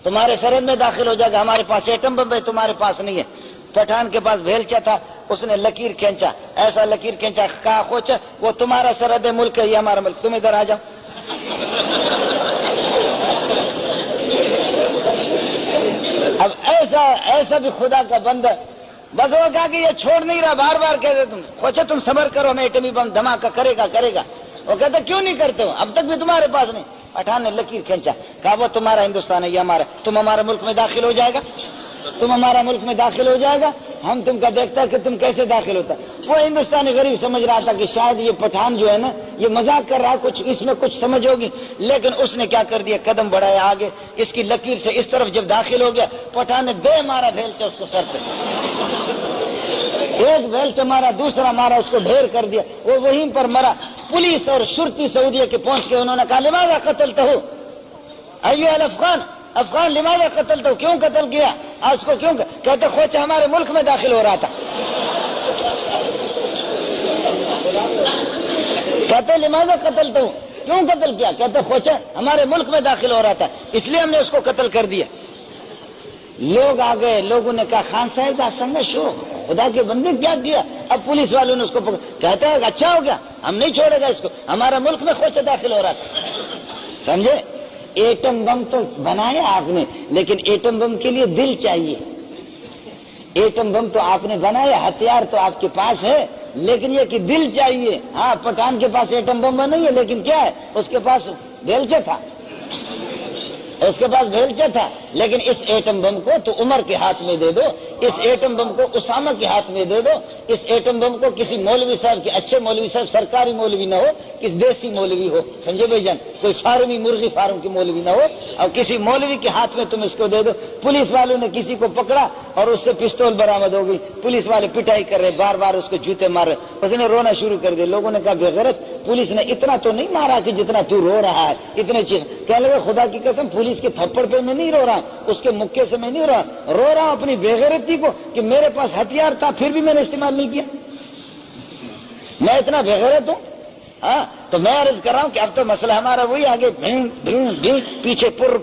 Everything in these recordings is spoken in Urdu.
تمہارے سرحد میں داخل ہو جائے گا. ہمارے پاس ایٹم بم ہے، تمہارے پاس نہیں ہے. پٹھان کے پاس بھیلچا تھا، اس نے لکیر کھینچا، ایسا لکیر کھینچا، کہا خوچا وہ تمہارا سرحد ملک ہے، یہ ہمارا ملک، تم ادھر آ جاؤ. اب ایسا بھی خدا کا بندہ، بس وہ کہا کہ یہ چھوڑ نہیں رہا، بار بار کہہ رہے تم خوچا تم صبر کرو، ہمیں ایٹمی بم دھماکہ کرے گا. وہ کہتا کیوں نہیں کرتے ہو، اب تک بھی تمہارے پاس نہیں. پٹھان نے لکیر کھینچا، کہا وہ تمہارا ہندوستان ہے، یہ ہمارا، تم ہمارا ملک میں داخل ہو جائے گا، تم ہمارا ملک میں داخل ہو جائے گا، ہم تم کا دیکھتا ہے کہ تم کیسے داخل ہوتا. وہ ہندوستانی غریب سمجھ رہا تھا کہ شاید یہ پٹھان جو ہے نا یہ مذاق کر رہا ہے، کچھ اس میں کچھ سمجھ ہوگی، لیکن اس نے کیا کر دیا، قدم بڑھایا آگے، اس کی لکیر سے اس طرف جب داخل ہو گیا، پٹھان نے دے مارا بھیلچا اس کو سر پہ، ایک بھیلچا مارا، دوسرا مارا، اس کو ڈھیر کر دیا، وہ وہیں پر مرا. پولیس اور شرطی سعودیہ کے پہنچ کے انہوں نے کہا لماذا قتلتہ ایھا الافغان، افغان لماذا قتلتہ، کیوں قتل کیا، اس کو کیوں، کہتے خوچا ہمارے ملک میں داخل ہو رہا تھا. کہتے لماذا قتلتہ، کیوں قتل کیا، کہتے خوچا ہمارے ملک میں داخل ہو رہا تھا اس لیے ہم نے اس کو قتل کر دیا. لوگ آ گئے، لوگوں نے کہا خان صاحب کا سنگ شو، خدا کے بندے کیا کیا. اب پولیس والوں نے اس کو کہتا ہے اچھا ہو گیا، ہم نہیں چھوڑے گا اس کو، ہمارا ملک میں خوچا داخل ہو رہا تھا. سمجھے، ایٹم بم تو بنایا آپ نے، لیکن ایٹم بم کے لیے دل چاہیے. ایٹم بم تو آپ نے بنایا، ہتھیار تو آپ کے پاس ہے، لیکن یہ کہ دل چاہیے. ہاں پٹھان کے پاس ایٹم بم نہیں ہے، لیکن کیا ہے، اس کے پاس بھیلچا تھا، اس کے پاس بھیلچا تھا. لیکن اس ایٹم بم کو تو عمر کے ہاتھ میں دے دو، اس ایٹم بم کو اسامہ کے ہاتھ میں دے دو، اس ایٹم بم کو کسی مولوی صاحب کے، اچھے مولوی صاحب، سرکاری مولوی نہ ہو، کسی دیسی مولوی ہو، سمجھے بھائی جان، کوئی فارمی مرغی فارم کی مولوی نہ ہو، اور کسی مولوی کے ہاتھ میں تم اس کو دے دو. پولیس والوں نے کسی کو پکڑا اور اس سے پستول برآمد ہو گئی. پولیس والے پٹائی کر رہے، بار بار اس کو جوتے مار رہے، اس نے رونا شروع کر دیا. لوگوں نے کہا بے غیرت، پولیس نے اتنا تو نہیں مارا کہ جتنا تو رو رہا ہے، اتنے چیز. کہنے لگے خدا کی قسم پولیس کے تھپڑ پہ میں نہیں رو رہا، اس کے مکے سے میں نہیں رو رہا ہوں اپنی بے غیرتی کو کہ میرے پاس ہتھیار تھا پھر بھی میں نے استعمال نہیں کیا، میں اتنا بے غیرت ہوں. ہاں تو میں عرض کر رہا ہوں کہ اب تو مسئلہ ہمارا وہی آگے پیچھے پر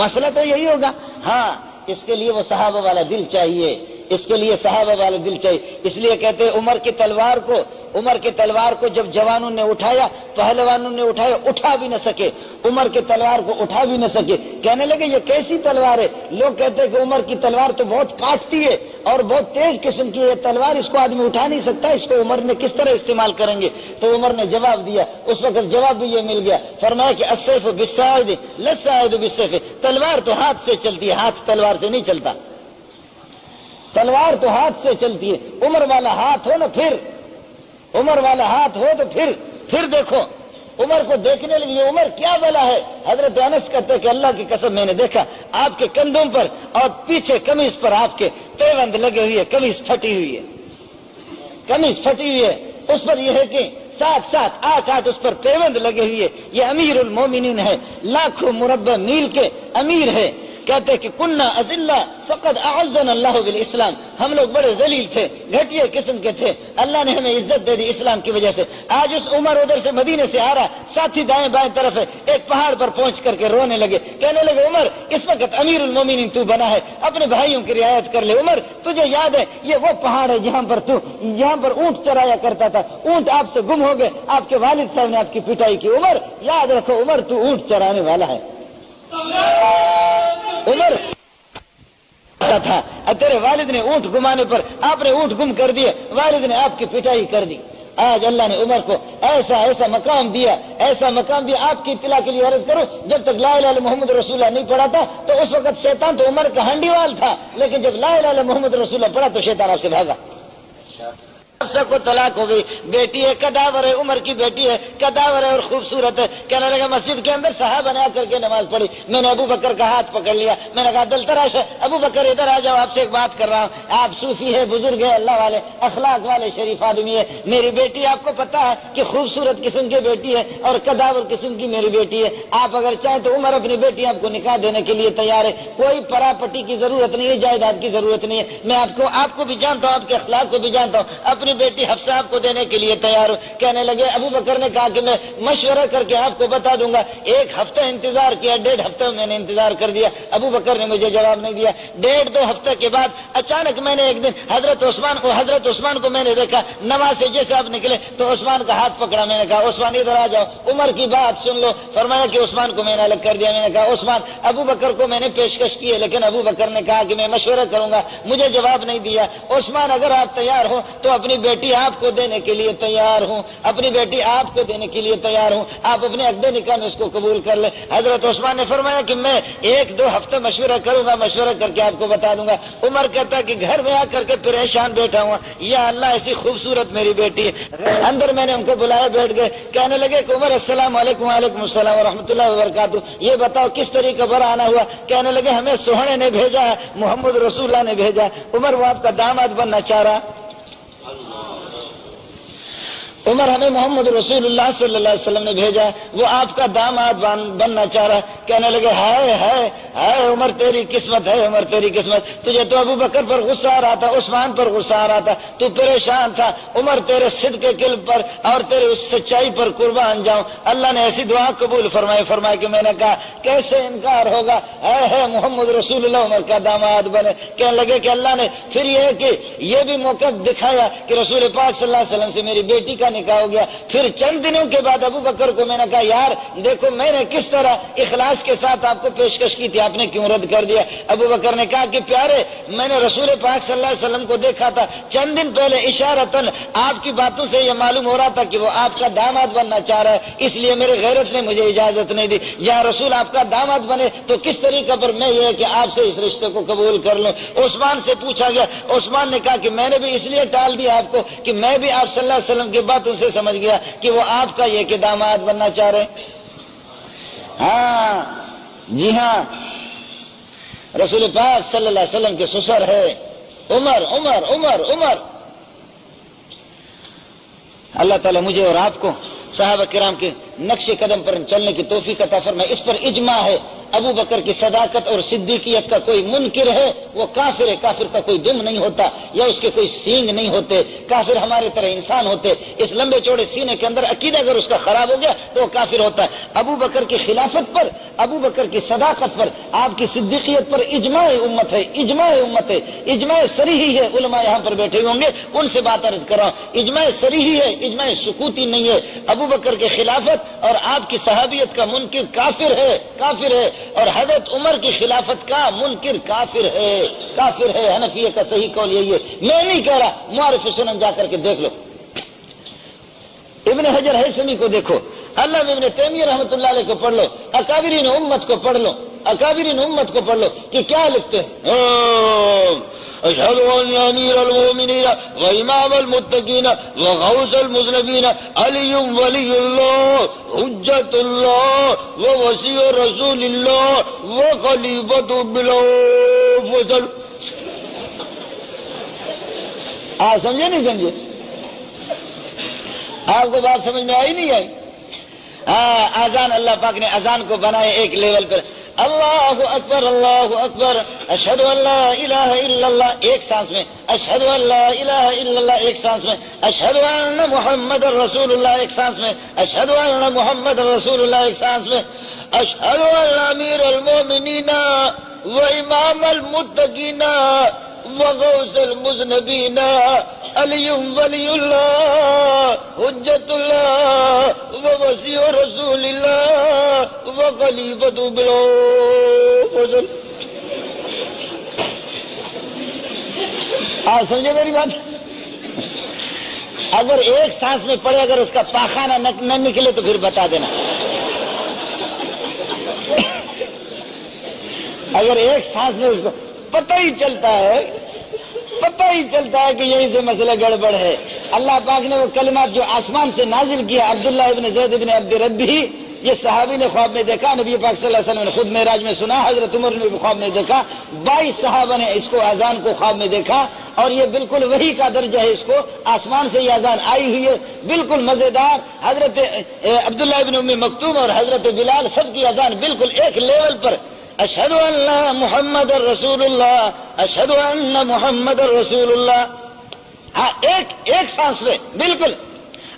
مسئلہ تو یہی ہوگا. ہاں اس کے لیے وہ صحابہ والا دل چاہیے، اس کے لیے صحابہ والا دل چاہیے. اس لیے کہتے ہیں عمر کی تلوار کو جب جوانوں نے اٹھایا، پہلوانوں نے اٹھایا، اٹھا بھی نہ سکے، عمر کی تلوار کو اٹھا بھی نہ سکے. کہنے لگے یہ کیسی تلوار ہے، لوگ کہتے ہیں کہ عمر کی تلوار تو بہت کاٹتی ہے اور بہت تیز قسم کی ہے تلوار، اس کو آدمی اٹھا نہیں سکتا، اس کو عمر نے کس طرح استعمال کریں گے. تو عمر نے جواب دیا، اس وقت جواب بھی یہ مل گیا، فرمایا کہ السیف بالساعد لا الساعد بالسیف، تلوار تو ہاتھ سے چلتی ہے، ہاتھ تلوار سے نہیں چلتا، تلوار تو ہاتھ سے چلتی ہے. عمر والا ہاتھ ہو نا، پھر عمر والا ہاتھ ہو تو پھر دیکھو. عمر کو دیکھنے لگے، عمر کیا بلا ہے. حضرت انس کہتے ہیں کہ اللہ کی قسم میں نے دیکھا آپ کے کندھوں پر اور پیچھے قمیص پر آپ کے پیوند لگے ہوئے، قمیص پھٹی ہوئی ہے، اس پر یہ ہے کہ 7 اس پر پیوند لگے ہوئے. یہ امیر المومنین ہے، لاکھوں مربع میل کے امیر ہے. کہتے کہ کننا اذلہ فقد اعزنا اللہ بالاسلام، ہم لوگ بڑے ذلیل تھے، گھٹیا قسم کے تھے، اللہ نے ہمیں عزت دے دی اسلام کی وجہ سے. آج اس عمر ادھر سے مدینے سے آ رہا، ساتھی دائیں بائیں طرف ہے، ایک پہاڑ پر پہنچ کر کے رونے لگے. کہنے لگے عمر اس وقت امیر المومنین تو بنا ہے، اپنے بھائیوں کی رعایت کر لے. عمر تجھے یاد ہے یہ وہ پہاڑ ہے جہاں پر اونٹ چرایا کرتا تھا، اونٹ آپ سے گم ہو گئے، آپ کے والد صاحب نے آپ کی پٹائی کی. عمر یاد رکھو، عمر تو اونٹ چرانے والا ہے. عمر تھا، تیرے والد نے اونٹ گمانے پر آپ نے اونٹ گم کر دیے، والد نے آپ کی پٹائی کر دی. آج اللہ نے عمر کو ایسا مقام دیا، آپ کی اطلاع کے لیے عرض کرو، جب تک لا الہ الا محمد رسول اللہ نہیں پڑھا تھا تو اس وقت شیطان تو عمر کا ہنڈی وال تھا، لیکن جب لا الہ الا محمد رسول اللہ پڑھا تو شیطان آپ سے بھاگا. سب کو طلاق ہو گئی، بیٹی ہے کداور ہے، عمر کی بیٹی ہے کداور ہے اور خوبصورت ہے. کہنے لگا مسجد کے اندر صحابہ نے آ کر کے نماز پڑھی، میں نے ابو بکر کا ہاتھ پکڑ لیا، میں نے کہا دل تراش ہے ابو بکر ادھر آ جاؤ، آپ سے ایک بات کر رہا ہوں. آپ صوفی ہے، بزرگ ہے، اللہ والے اخلاق والے شریف آدمی ہے. میری بیٹی آپ کو پتا ہے کہ خوبصورت قسم کی بیٹی ہے اور کداور قسم کی میری بیٹی ہے. آپ اگر چاہیں تو عمر اپنی بیٹی آپ کو نکاح دینے کے لیے تیار ہے، کوئی پراپرٹی کی ضرورت نہیں ہے، جائیداد کی ضرورت نہیں ہے. میں آپ کو بھی جانتا ہوں، آپ کے اخلاق کو بھی جانتا ہوں. اپنی بیٹی حفصہ آپ کو دینے کے لیے تیار ہوں۔ کہنے لگے ابو بکر نے کہا کہ میں مشورہ کر کے آپ کو بتا دوں گا۔ 1 ہفتہ انتظار کیا، 1.5 ہفتہ میں نے انتظار کر دیا، ابو بکر نے مجھے جواب نہیں دیا۔ 1.5-2 ہفتہ کے بعد اچانک میں نے ایک دن حضرت عثمان کو میں نے دیکھا، نماز سے جیسے آپ نکلے تو عثمان کا ہاتھ پکڑا، میں نے کہا عثمان ادھر آ جاؤ، عمر کی بات سن لو۔ فرمایا کہ عثمان کو میں نے الگ کر دیا۔ میں نے کہا عثمان، ابو بکر کو میں نے پیشکش کی ہے لیکن ابو بکر نے کہا کہ میں مشورہ کروں گا، مجھے جواب نہیں دیا۔ عثمان اگر آپ تیار ہو تو اپنی بیٹی آپ کو دینے کے لیے تیار ہوں، اپنی بیٹی آپ کو دینے کے لیے تیار ہوں، آپ اپنے عقد نکاح میں اس کو قبول کر لیں۔ حضرت عثمان نے فرمایا کہ میں 1-2 ہفتہ مشورہ کروں گا، مشورہ کر کے آپ کو بتا دوں گا۔ عمر کہتا کہ گھر میں آ کر کے پریشان بیٹھا ہوا، یا اللہ ایسی خوبصورت میری بیٹی ہے۔ اندر میں نے ان کو بلایا، بیٹھ گئے، کہنے لگے کہ عمر السلام علیکم۔ وعلیکم السلام ورحمۃ اللہ وبرکاتہ۔ یہ بتاؤ کس طریقے پر آنا ہوا؟ کہنے لگے ہمیں سوہنے نے بھیجا ہے، محمد رسول اللہ نے بھیجا ہے۔ عمر وہ آپ کا داماد بننا چاہ رہا، عمر ہمیں محمد رسول اللہ صلی اللہ علیہ وسلم نے بھیجا ہے، وہ آپ کا داماد بننا چاہ رہا ہے۔ کہنے لگے ہائے عمر تیری قسمت ہے، عمر تیری قسمت، تجھے تو ابو بکر پر غصہ آ رہا تھا، عثمان پر غصہ آ رہا تھا، تو پریشان تھا، عمر تیرے صدق کے قلب پر اور تیرے اس سچائی پر قربان جاؤں۔ اللہ نے ایسی دعا قبول فرمائی کہ میں نے کہا کیسے انکار ہوگا، ہے محمد رسول اللہ عمر کا داماد بنے۔ کہنے لگے کہ اللہ نے پھر یہ بھی موقع دکھایا کہ رسول پاک صلی اللہ علیہ وسلم سے میری بیٹی کا نکاح ہو گیا۔ پھر چند دنوں کے بعد ابو بکر کو میں نے کہا یار دیکھو میں نے کس طرح اخلاص کے ساتھ آپ کو پیشکش کی تھی، آپ نے کیوں رد کر دیا؟ ابو بکر نے کہا کہ پیارے میں نے رسول پاک صلی اللہ علیہ وسلم کو دیکھا تھا چند دن پہلے، اشارتاً آپ کی باتوں سے یہ معلوم ہو رہا تھا کہ وہ آپ کا داماد بننا چاہ رہا ہے، اس لیے میرے غیرت نے مجھے اجازت نہیں دی۔ یا رسول آپ کا داماد بنے تو کس طریقے پر میں یہ کہ آپ سے اس رشتے کو قبول کر لوں۔ عثمان سے پوچھا گیا، عثمان نے کہا کہ میں نے بھی اس لیے ٹال دیا آپ کو کہ میں بھی آپ صلی اللہ علیہ وسلم کی باتوں سے سمجھ گیا کہ وہ آپ کا یہ کہ داماد بننا چاہ رہے ہیں۔ ہاں جی ہاں، رسول پاک صلی اللہ علیہ وسلم کے سسر ہے عمر۔ اللہ تعالیٰ مجھے اور آپ کو صحابہ کرام کے نقش قدم پر چلنے کی توفیق عطا فرمائے۔ اس پر اجماع ہے، ابو بکر کی صداقت اور صدیقیت کا کوئی منکر ہے وہ کافر ہے، کافر کا کوئی دم نہیں ہوتا یا اس کے کوئی سینگ نہیں ہوتے، کافر ہمارے طرح انسان ہوتے، اس لمبے چوڑے سینے کے اندر عقیدہ اگر اس کا خراب ہو گیا تو وہ کافر ہوتا ہے۔ ابو بکر کی خلافت پر، ابو بکر کی صداقت پر، آپ کی صدیقیت پر اجماع امت ہے، اجماع صریحی ہے۔ علماء یہاں پر بیٹھے ہوں گے ان سے بات عرض کر رہا ہوں، اجماع صریحی ہے، اجماع سکوتی نہیں ہے۔ ابو بکر کی خلافت اور آپ کی صحابیت کا منکر کافر ہے اور حضرت عمر کی خلافت کا منکر کافر ہے۔ حنفیہ کا صحیح قول یہی ہے، میں نہیں کہہ رہا، معارف سنن جا کر کے دیکھ لو، ابن حجر ہیثمی کو دیکھو، علامہ ابن تیمیہ رحمۃ اللہ علیہ کو پڑھ لو، اکابرین امت کو پڑھ لو کہ کیا لکھتے ہیں۔ اشہد ان امیر المومنین و امام المتقین و غوث المذنبین علی ولی اللہ حجت اللہ و وصی رسول اللہ و خلیفۃ بلا فضل۔ آپ سمجھے نہیں سمجھے؟ آپ کو بات سمجھ میں آئی نہیں آئی؟ آزان، اللہ پاک نے اذان کو بنائے ایک لیول پر، اللہ اکبر اشہد ان لا الہ الا اللہ ایک سانس میں، اشہد ان لا الہ الا اللہ ایک سانس میں، اشہد ان محمد رسول اللہ ایک سانس میں، اشہد ان محمد رسول اللہ ایک سانس میں، اشہد ان امیر المومنین و امام المتقین وغوث المذنبین علی ولی اللہ حجت اللہ ووصی رسول اللہ وخلیفۃ بلا فضل۔ آپ سمجھے میری بات؟ اگر ایک سانس میں پڑے، اگر اس کا پاخانہ نہ نکلے تو پھر بتا دینا۔ اگر ایک سانس میں اس کو پتہ ہی چلتا ہے کہ یہیں سے مسئلہ گڑبڑ ہے۔ اللہ پاک نے وہ کلمات جو آسمان سے نازل کیا، عبداللہ ابن زید ابن عبد ربی، یہ صحابی نے خواب میں دیکھا، نبی پاک صلی اللہ علیہ وسلم نے خود معراج میں سنا، حضرت عمر نے بھی خواب میں دیکھا، 22 صحابہ نے اس کو اذان کو خواب میں دیکھا، اور یہ بالکل وحی کا درجہ ہے، اس کو آسمان سے یہ اذان آئی ہوئی ہے، بالکل مزیدار۔ حضرت عبداللہ ابن ام مکتوم اور حضرت بلال سب کی اذان بالکل ایک لیول پر، اشہد ان محمد رسول اللہ، اشہد ان محمد رسول اللہ۔ ہاں ایک سانس میں بالکل.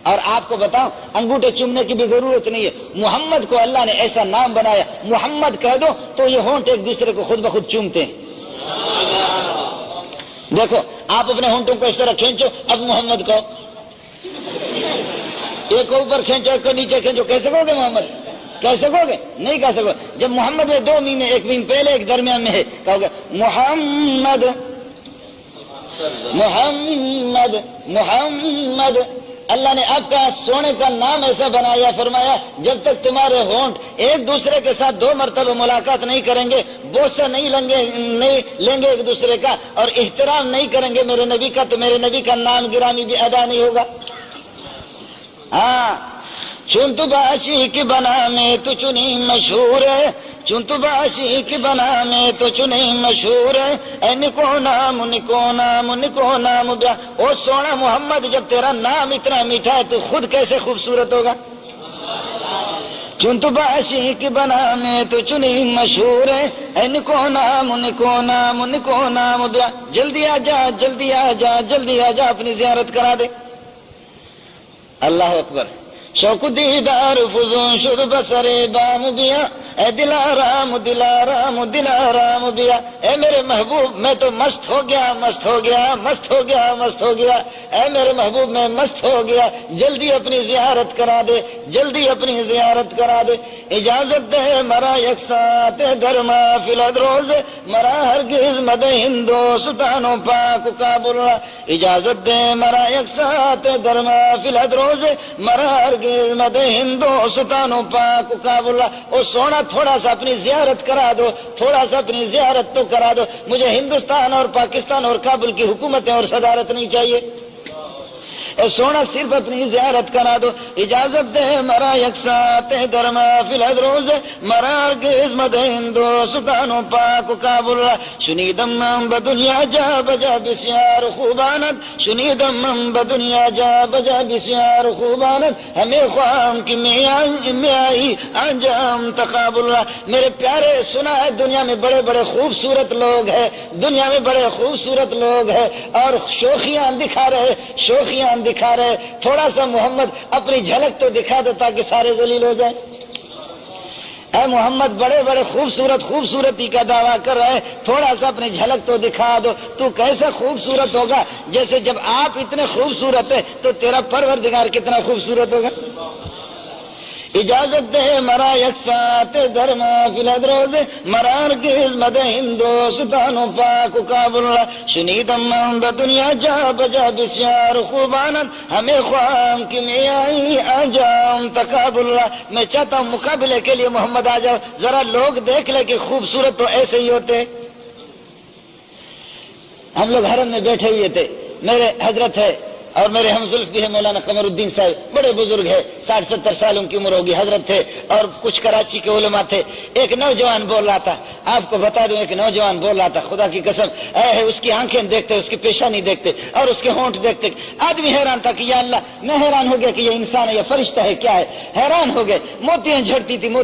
اور آپ کو بتاؤں انگوٹھے چومنے کی بھی ضرورت نہیں ہے. محمد کو اللہ نے ایسا نام بنایا, محمد کہہ دو تو یہ ہونٹ ایک دوسرے کو خود بخود چومتے ہیں. دیکھو آپ اپنے ہونٹوں کو اس طرح کھینچو, اب محمد کہو, ایک کو اوپر کھینچو ایک کو نیچے کھینچو, کیسے کہو گے محمد؟ کیسے کہو گے؟ نہیں کہہ سکو. جب محمد میں 2 میم ہے, ایک میم پہلے ایک درمیان میں ہے, کہو گے محمد محمد محمد. اللہ نے آپ کا سونے کا نام ایسا بنایا, فرمایا جب تک تمہارے ہونٹ ایک دوسرے کے ساتھ 2 مرتبہ ملاقات نہیں کریں گے, بوسہ نہیں لیں گے ایک دوسرے کا, اور احترام نہیں کریں گے میرے نبی کا, تو میرے نبی کا نام گرامی بھی ادا نہیں ہوگا. ہاں چون تو باشی کی بنا میں تو چنی مشہور ہے, چون تو باشی کی بنا میں تو چنی مشہور ہے, اے نکو نام نکو نام نکو نام بیا. او سونا محمد جب تیرا نام اتنا میٹھا ہے تو خود کیسے خوبصورت ہوگا. چون تو باشی کی بنا میں تو چنی مشہور ہے, اے نکو نام نکو نام نکو نام بیا. جلدی آ جا جلدی آ جا جلدی آ جا, اپنی زیارت کرا دے. اللہ اکبر. شوق دیدار فزون شد بسرے بام بیا, اے دلارام دلارام دلارام بیا. اے میرے محبوب میں تو مست ہو گیا مست ہو گیا مست ہو گیا مست ہو گیا, اے میرے محبوب میں مست ہو گیا, جلدی اپنی زیارت کرا دے جلدی اپنی زیارت کرا دے. اجازت دے مرا یک ساتھ گرما فلد روز, مرا ہرگز مد ہندوستانوں پاک کابل. اجازت دے مرا یک ساتھ گرما فلد روز, مرا ہرگز مد ہندوستانوں پاک کابل. او سونا تھوڑا سا اپنی زیارت کرا دو, تھوڑا سا اپنی زیارت تو کرا دو. مجھے ہندوستان اور پاکستان اور کابل کی حکومتیں اور صدارت نہیں چاہیے. اے سونا صرف اپنی زیارت کرا دو. اجازت دے مرا یکسات درما فی الحدروز, مرا ہرگز مد ہندوستانوں پاک کابل. شنیدم بدنیا جا بجا بسیار خوبانت, شنیدم بدنیا جا بجا بسیار خوبانت, ہمیں خوام کی میائی انجام تقابل. میرے پیارے سنا ہے دنیا میں بڑے بڑے خوبصورت لوگ ہیں, دنیا میں بڑے خوبصورت لوگ ہیں اور شوخیاں دکھا رہے شوخیاں دکھا رہے. تھوڑا سا محمد اپنی جھلک تو دکھا دو تاکہ سارے ذلیل ہو جائیں. اے محمد بڑے بڑے خوبصورتی کا دعویٰ کر رہے, تھوڑا سا اپنی جھلک تو دکھا دو. تو کیسا خوبصورت ہوگا, جیسے جب آپ اتنے خوبصورت ہیں تو تیرا پروردگار کتنا خوبصورت ہوگا. اجازت دے مرا یکسات دھرما فلدروز, مرار گیز مد ہندوستانوں پاک کابل. شنیدم دنیا جا بجا بسیار خوبانت, ہمیں خوام کی میائی انجام تقابل. میں چاہتا ہوں مقابلے کے لیے محمد آ جاؤ, ذرا لوگ دیکھ لے کہ خوبصورت تو ایسے ہی ہوتے. ہم لوگ حرم میں بیٹھے ہوئے تھے, میرے حضرت ہے اور میرے ہم زلف بھی ہے مولانا قمر الدین صاحب, بڑے بزرگ ہے, 60-70 سال ان کی عمر ہوگی, حضرت تھے اور کچھ کراچی کے علماء تھے. ایک نوجوان بول رہا تھا, آپ کو بتا دوں, ایک نوجوان بول رہا تھا, خدا کی قسم اس کی آنکھیں دیکھتے, اس کی پیشانی دیکھتے اور اس کے ہونٹ دیکھتے, آدمی حیران تھا کہ یا اللہ, میں حیران ہو گیا کہ یہ انسان ہے یا فرشتہ ہے کیا ہے, حیران ہو گئے. موتیاں جھڑتی تھی میں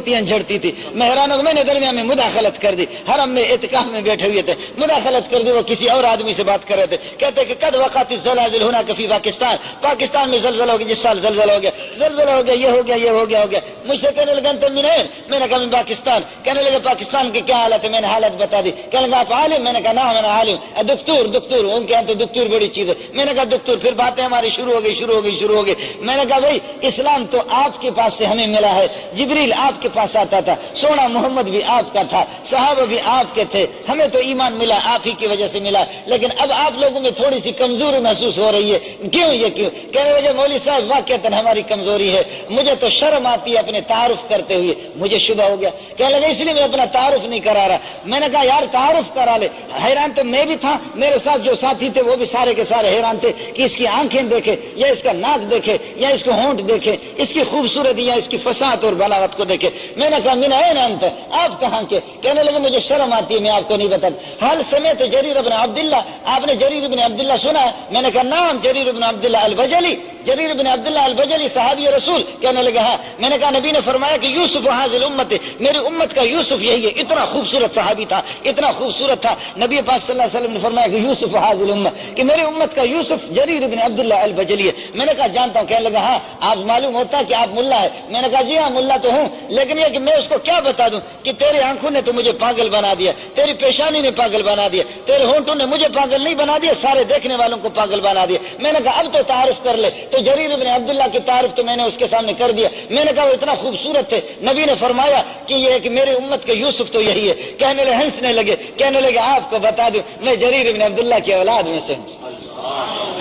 حیران ہو گیا. میں نے درمیان میں مداخلت کر دی, حرم میں اعتکاف میں بیٹھے ہوئے تھے, مداخلت کر دی. وہ کسی اور آدمی سے بات کر رہے تھے, کہتے کہ قد وقعت الزلازل ہونا کفی پاکستان میں زلزلہ ہو گیا, جس سال زلزلہ ہو گیا, یہ ہو گیا. مجھ سے کہنے لگا تم منین, میں نے کہا میں پاکستان. کہنے لگے پاکستان کی کیا حالت ہے, میں نے حالت بتا دی. کہنے لگا آپ عالم, میں نے کہا نہ میں عالم. دکتور ان کے یہاں تو دکتور بڑی چیز ہے. میں نے کہا دکتور, پھر باتیں ہماری شروع ہو گئی. میں نے کہا بھائی اسلام تو آپ کے پاس سے ہمیں ملا ہے, جبریل آپ کے پاس آتا تھا, سونا محمد بھی آپ کا تھا, صحابہ بھی آپ کے تھے, ہمیں تو ایمان ملا آپ ہی کی وجہ سے ملا. لیکن اب آپ لوگوں میں تھوڑی سی کمزوری محسوس ہو رہی ہے, کیوں یہ کیوں؟ کہنے لگے مولوی صاحب واقعتاً ہماری کمزوری ہے, مجھے تو شرم آتی ہے اپنے تعارف کرتے ہوئے, مجھے شبہ ہو گیا. کہنے لگے اس لیے میں اپنا تعارف نہیں کرا رہا. میں نے کہا یار تعارف کرا لے. حیران تو میں بھی تھا, میرے ساتھ جو ساتھی تھے وہ بھی سارے کے سارے حیران تھے کہ اس کی آنکھیں دیکھے یا اس کا ناک دیکھے یا اس کو ہونٹ دیکھے, اس کی خوبصورتی یا اس کی فصاحت اور بلاغت کو دیکھے. میں نے کہا من این انت, آپ کہاں کے؟ کہنے لگے مجھے شرم آتی ہے, میں آپ کو نہیں بتا. حال سمیت جریر ابن عبداللہ, آپ نے جریر ابن عبداللہ سنا ہے؟ میں نے کہا نام جریر ابن بن عبداللہ البجلی، جریر بن عبداللہ البجلی صحابی رسول کہنے لگا ہاں، میں نے کہا نبی نے فرمایا کہ یوسف حاضر امت، میری امت کا یوسف یہی ہے۔ اتنا خوبصورت صحابی تھا، اتنا خوبصورت تھا، نبی پاک صلی اللہ علیہ وسلم نے فرمایا کہ یوسف حاضر امت، کہ میری امت کا یوسف جریر بن عبداللہ البجلی ہے۔ میں نے کہا جانتا ہوں۔ کہنے لگا ہاں آپ معلوم ہوتا ہے کہ آپ ملا ہے؟ میں نے کہا جی ہاں ملا تو ہوں، لیکن یہ کہ میں اس کو کیا بتا دوں کہ تیری آنکھوں نے تو مجھے پاگل بنا دیا، تیری پیشانی نے پاگل بنا دیا، تیرے ہونٹوں نے مجھے پاگل نہیں بنا دیا، سارے دیکھنے والوں کو پاگل بنا دیا۔ میں نے کہا اب تو تعارف کر لے، تو جریر بن عبداللہ کی تعارف تو میں نے اس کے سامنے کر دیا۔ میں نے کہا وہ اتنا خوبصورت تھے، نبی نے فرمایا کہ یہ کہ میری امت کے یوسف تو یہی ہے۔ کہنے لگے، ہنسنے لگے، کہنے لگے آپ کو بتا دوں میں جریر بن عبداللہ کی اولاد میں سے ہوں۔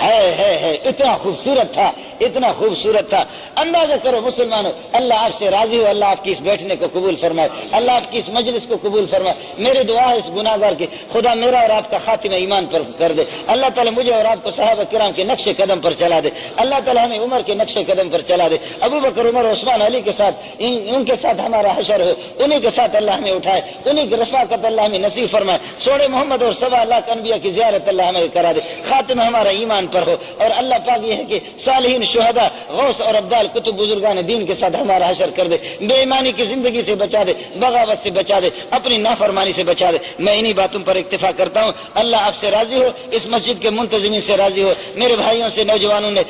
ہے اتنا خوبصورت تھا، اتنا خوبصورت تھا۔ اندازہ کرو مسلمانوں، اللہ آپ سے راضی ہو، اللہ آپ کی اس بیٹھنے کو قبول فرمائے، اللہ آپ کی اس مجلس کو قبول فرمائے۔ میری دعا ہے اس گناہگار کی، خدا میرا اور آپ کا خاتمہ ایمان پر کر دے۔ اللہ تعالیٰ مجھے اور آپ کو صحابہ کرام کے نقش قدم پر چلا دے، اللہ تعالیٰ ہمیں عمر کے نقش قدم پر چلا دے، ابو بکر عمر عثمان علی کے ساتھ ان کے ساتھ ہمارا حشر ہو، انہی کے ساتھ اللہ ہمیں اٹھائے، انہی کی رفاقت اللہ ہمیں نصیب فرمائے، سوڑے محمد اور 1.25 لاکھ انبیاء کی زیارت اللہ ہمیں کرا دے، خاتمہ ہمارا ایمان پر ہو، اور اللہ پاک یہ ہے کہ صالحین، شہداء، غوث اور ابدال، کتب، بزرگان دین کے ساتھ ہمارا حشر کر دے، بے ایمانی کی زندگی سے بچا دے، بغاوت سے بچا دے، اپنی نافرمانی سے بچا دے۔ میں انہی باتوں پر اکتفا کرتا ہوں۔ اللہ آپ سے راضی ہو، اس مسجد کے منتظمین سے راضی ہو، میرے بھائیوں سے، نوجوانوں نے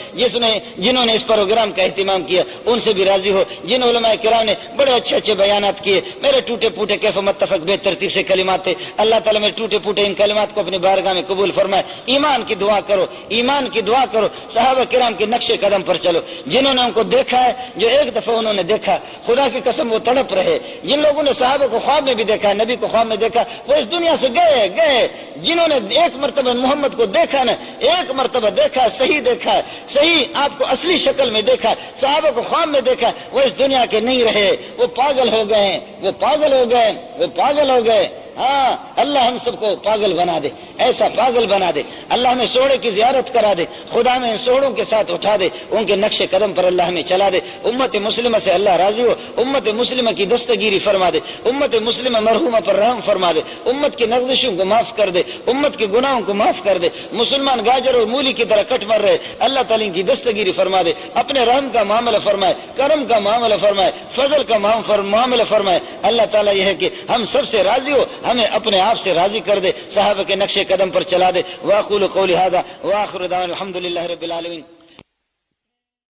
جنہوں نے اس پروگرام کا اہتمام کیا ان سے بھی راضی ہو، جن علماء کرام نے بڑے اچھے اچھے بیانات کیے، میرے ٹوٹے پھوٹے کیف و متفق بے ترتیب سے کلمات تھے، اللہ تعالیٰ میرے ٹوٹے پھوٹے ان کلمات کو اپنی بارگاہ میں قبول فرمائے۔ ایمان کی دعا کرو، ایمان کی دعا کرو، صحابہ کرام کے نقش قدم پر چلو، جنہوں نے ان کو دیکھا ہے، جو ایک دفعہ انہوں نے دیکھا، خدا کی قسم وہ تڑپ رہے، جن لوگوں نے صحابہ کو خواب میں بھی دیکھا ہے، نبی کو خواب میں دیکھا، وہ اس دنیا سے گئے، جنہوں نے ایک مرتبہ محمد کو دیکھا نا، ایک مرتبہ دیکھا، صحیح دیکھا ہے، صحیح آپ کو اصلی شکل میں دیکھا، صحابہ کو خواب میں دیکھا، وہ اس دنیا کے نہیں رہے، وہ پاگل ہو گئے، وہ پاگل ہو گئے، وہ پاگل ہو گئے۔ ہاں اللہ ہم سب کو پاگل بنا دے، ایسا پاگل بنا دے، اللہ ہمیں سوڑے کی زیارت کرا دے، خدا ہمیں سوڑوں کے ساتھ اٹھا دے، ان کے نقش قدم پر اللہ ہمیں چلا دے، امت مسلمہ سے اللہ راضی ہو، امت مسلمہ کی دستگیری فرما دے، امت مسلمہ مرحومہ پر رحم فرما دے، امت کی نغزشوں کو معاف کر دے، امت کے گناہوں کو معاف کر دے، مسلمان گاجر اور مولی کی طرح کٹ مر رہے، اللہ تعالیٰ کی دستگیری فرما دے، اپنے رحم کا معاملہ فرمائے، کرم کا معاملہ فرمائے، فضل کا معاملہ فرمائے۔ اللہ تعالیٰ یہ ہے کہ ہم سب سے راضی ہو، ہمیں اپنے آپ سے راضی کر دے، صحابہ کے نقش قدم پر چلا دے۔ واقول قولی ھذا واخر دعوانا الحمد للہ رب العالمین۔